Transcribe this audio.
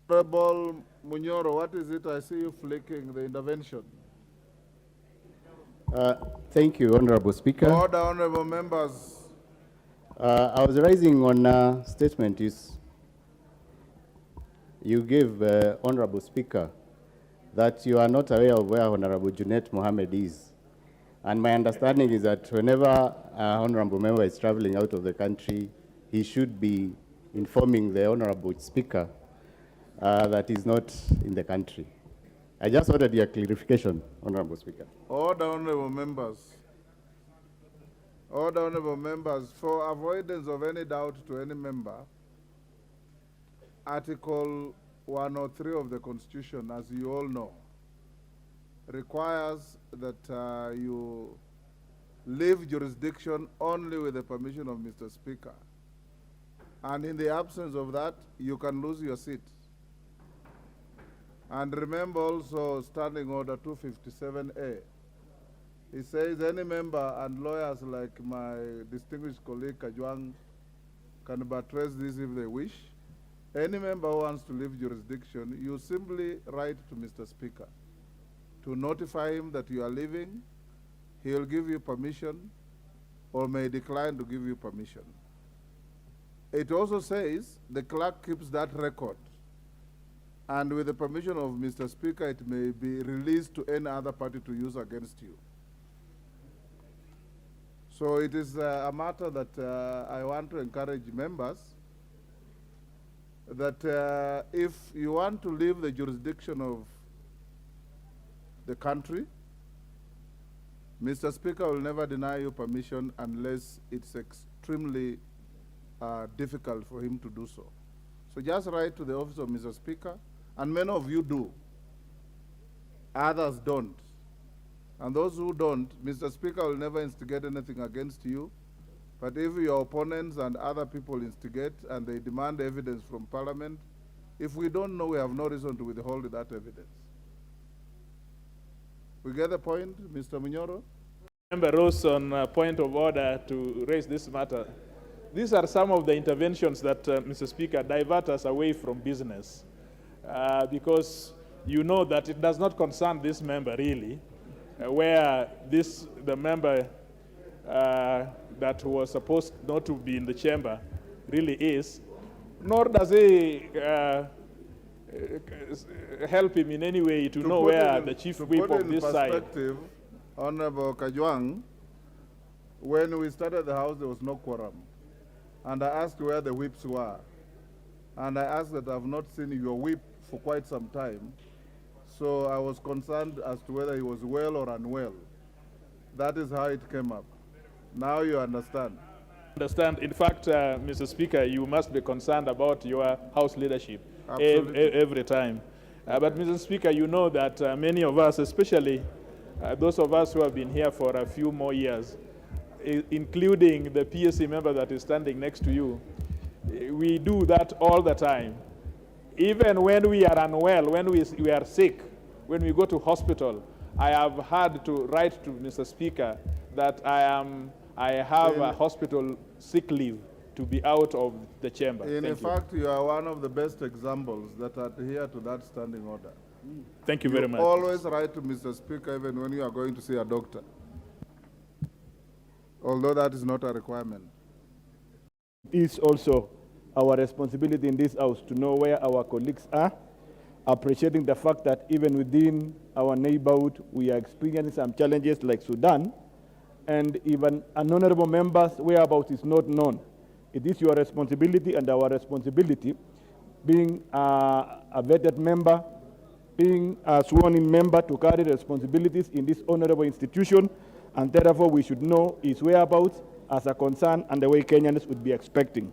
Honorable Munyoro, what is it? I see you flicking the intervention. Thank you, Honorable Speaker. Order, honorable members. I was raising on a statement you gave, Honorable Speaker, that you are not aware of where Honorable Junet Mohammed is. And my understanding is that whenever an honorable member is traveling out of the country, he should be informing the Honorable Speaker that he's not in the country. I just wanted your clarification, Honorable Speaker. Order, honorable members. Order, honorable members. For avoidance of any doubt to any member, Article 103 of the Constitution, as you all know, requires that you leave jurisdiction only with the permission of Mr. Speaker. And in the absence of that, you can lose your seat. And remember also Standing Order 257A. It says any member, and lawyers like my distinguished colleague Kajwang can buttress this if they wish. Any member who wants to leave jurisdiction, you simply write to Mr. Speaker to notify him that you are leaving. He will give you permission or may decline to give you permission. It also says the clerk keeps that record, and with the permission of Mr. Speaker, it may be released to any other party to use against you. So it is a matter that I want to encourage members that if you want to leave the jurisdiction of the country, Mr. Speaker will never deny you permission unless it's extremely difficult for him to do so. So just write to the office of Mr. Speaker, and many of you do. Others don't. And those who don't, Mr. Speaker will never instigate anything against you. But if your opponents and other people instigate and they demand evidence from Parliament, if we don't know, we have no reason to withhold that evidence. We get the point, Mr. Munyoro? Member rose on a point of order to raise this matter. These are some of the interventions that, Mr. Speaker, divert us away from business because you know that it does not concern this member really, where the member that was supposed not to be in the chamber really is, nor does he help him in any way to know where the chief whip of this side. Honorable Kajwang, when we started the House, there was no quorum. And I asked where the whips were. And I asked that I have not seen your whip for quite some time. So I was concerned as to whether he was well or unwell. That is how it came up. Now you understand. Understand. In fact, Mr. Speaker, you must be concerned about your House leadership every time. But Mr. Speaker, you know that many of us, especially those of us who have been here for a few more years, including the PSC member that is standing next to you, we do that all the time. Even when we are unwell, when we are sick, when we go to hospital, I have had to write to Mr. Speaker that I have a hospital sick leave to be out of the chamber. In fact, you are one of the best examples that adhere to that standing order. Thank you very much. Always write to Mr. Speaker even when you are going to see a doctor, although that is not a requirement. It is also our responsibility in this House to know where our colleagues are, appreciating the fact that even within our neighborhood, we are experiencing some challenges like Sudan, and even an honorable member's whereabouts is not known. It is your responsibility and our responsibility, being a vetted member, being a sworn-in member, to carry responsibilities in this honorable institution, and therefore we should know his whereabouts as a concern and the way Kenyans would be expecting.